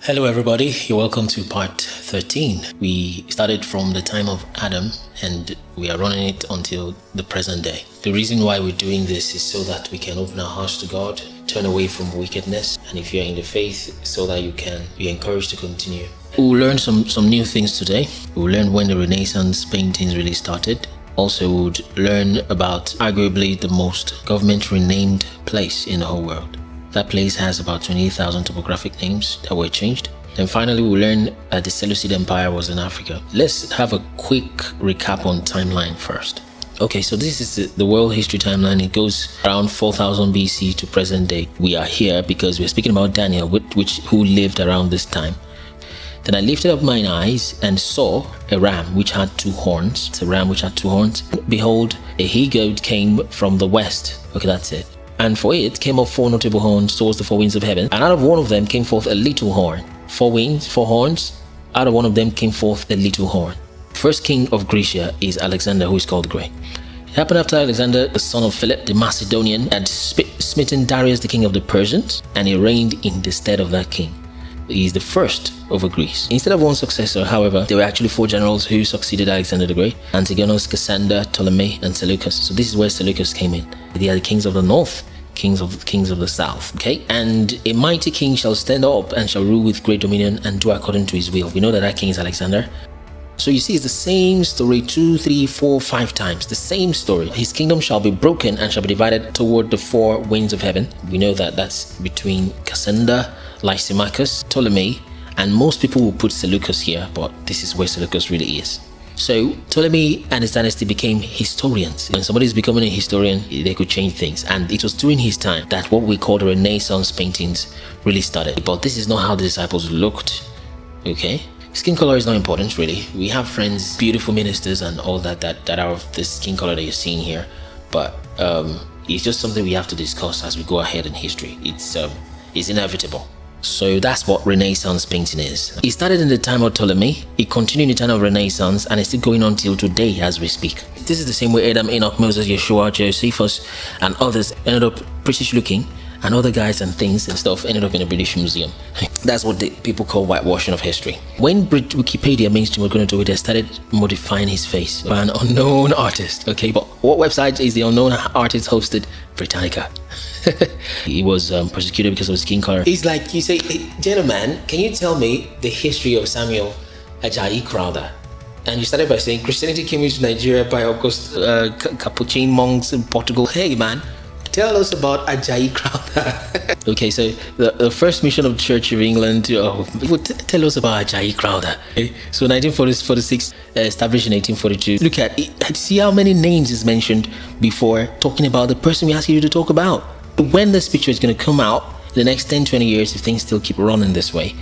Hello everybody, you're welcome to part 13. We started from the time of Adam and we are running it until the present day. The reason why we're doing this is so that we can open our hearts to God, turn away from wickedness, and if you're in the faith, so that you can be encouraged to continue. We'll learn some new things today. We'll learn when the Renaissance paintings really started. Also, we'll learn about arguably the most government renamed place in the whole world. That place has about 28,000 topographic names that were changed. And finally, we'll learn that the Seleucid Empire was in Africa. Let's have a quick recap on timeline first. Okay, so this is the world history timeline. It goes around 4000 BC to present day. We are here because we're speaking about Daniel, who lived around this time. Then I lifted up mine eyes and saw a ram which had two horns. It's a ram which had two horns. Behold, a he-goat came from the west. Okay, that's it. And for it came up four notable horns towards the four winds of heaven. And out of one of them came forth a little horn. Four wings, four horns. Out of one of them came forth a little horn. First king of Grecia is Alexander, who is called the Great. It happened after Alexander, the son of Philip the Macedonian, had smitten Darius, the king of the Persians, and he reigned in the stead of that king. He is the first over Greece. Instead of one successor, however, there were actually four generals who succeeded Alexander the Great: Antigonus, Cassander, Ptolemy, and Seleucus. So this is where Seleucus came in. They are the kings of the north, kings of the south. Okay, and a mighty king shall stand up and shall rule with great dominion and do according to his will. We know that king is Alexander. So you see, it's the same story 2, 3, 4, 5 times. The same story. His kingdom shall be broken and shall be divided toward the four winds of heaven. We know that that's between Cassander, Lysimachus, Ptolemy, and most people will put Seleucus here, but this is where Seleucus really is. So Ptolemy and his dynasty became historians. When somebody is becoming a historian, they could change things, and it was during his time that what we call the Renaissance paintings really started. But this is not how the disciples looked. Okay, skin color is not important really. We have friends, beautiful ministers and all that are of the skin color that you're seeing here, but it's just something we have to discuss as we go ahead in history. It's inevitable. So that's what Renaissance painting is. It started in the time of Ptolemy, it continued in the time of Renaissance, and it's still going on till today as we speak. This is the same way Adam, Enoch, Moses, Yeshua, Josephus, and others ended up British looking, and other guys and things and stuff ended up in a British museum. That's what the people call whitewashing of history. When Wikipedia mainstream were going to do it, they started modifying his face by an unknown artist. Okay, but what website is the unknown artist hosted? Britannica. He was persecuted because of his skin color. It's like you say, hey, gentlemen, can you tell me the history of Samuel Ajayi Crowther? And you started by saying Christianity came into Nigeria by August Capuchin monks in Portugal. Hey man, tell us about Ajayi Crowther. Okay, so the first mission of the Church of England, tell us about Ajayi Crowther. Okay? So 1946, established in 1842. Look at it, see how many names is mentioned before talking about the person we asked you to talk about. When this picture is going to come out, the next 10-20 years, if things still keep running this way,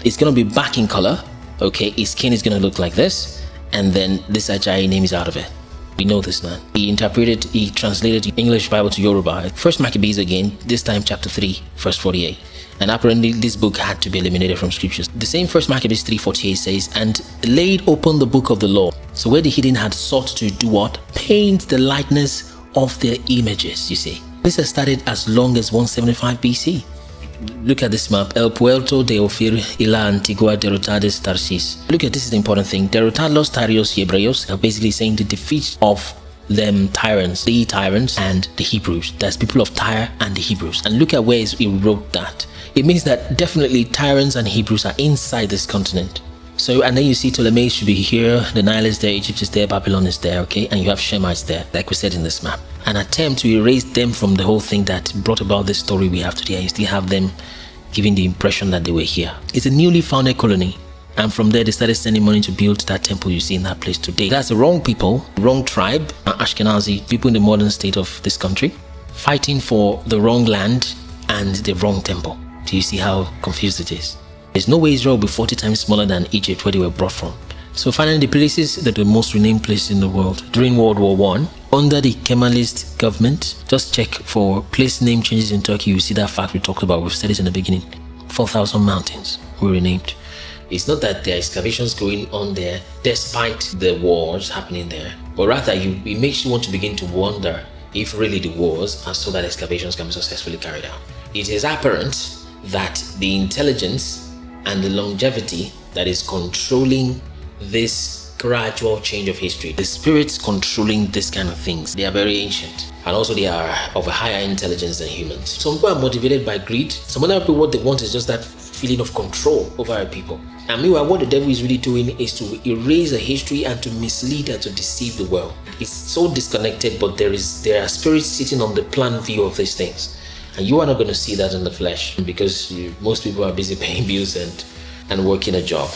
it's going to be back in color. Okay, his skin is going to look like this, and then this Ajayi name is out of it. We know this man. He translated the English Bible to Yoruba. First Maccabees again, this time chapter 3, verse 48. And apparently this book had to be eliminated from scriptures. The same First Maccabees 3:48 says, and laid open the book of the law. So where the hidden had sought to do what? Paint the likeness of their images, you see. This has started as long as 175 BC. Look at this map. El Puerto de Ofir y la Antigua Derrotades Tarsis. Look at this, is the important thing. Derrotar los Tarios y Hebreos are basically saying the defeat of them tyrants, the tyrants and the Hebrews. That's people of Tyre and the Hebrews. And look at where he wrote that. It means that definitely tyrants and Hebrews are inside this continent. So, and then you see Ptolemy should be here, the Nile is there, Egypt is there, Babylon is there, okay? And you have Shemites there, like we said in this map. An attempt to erase them from the whole thing that brought about this story we have today. You still have them giving the impression that they were here. It's a newly founded colony, and from there they started sending money to build that temple you see in that place today. That's the wrong people, wrong tribe, Ashkenazi, people in the modern state of this country, fighting for the wrong land and the wrong temple. Do you see how confused it is? There's no way Israel will be 40 times smaller than Egypt, where they were brought from. So finally, the places that are the most renamed places in the world during World War I, under the Kemalist government. Just check for place name changes in Turkey. You see that fact we talked about. We've said it in the beginning. 4,000 mountains were renamed. It's not that there are excavations going on there despite the wars happening there, but rather it makes you want to begin to wonder if really the wars are so that excavations can be successfully carried out. It is apparent that the intelligence and the longevity that is controlling this gradual change of history. The spirits controlling this kind of things, they are very ancient, and also they are of a higher intelligence than humans. Some people are motivated by greed. Some other people, what they want is just that feeling of control over our people. And meanwhile, what the devil is really doing is to erase a history and to mislead and to deceive the world. It's so disconnected, but there are spirits sitting on the plan view of these things. And you are not going to see that in the flesh because most people are busy paying bills and working a job.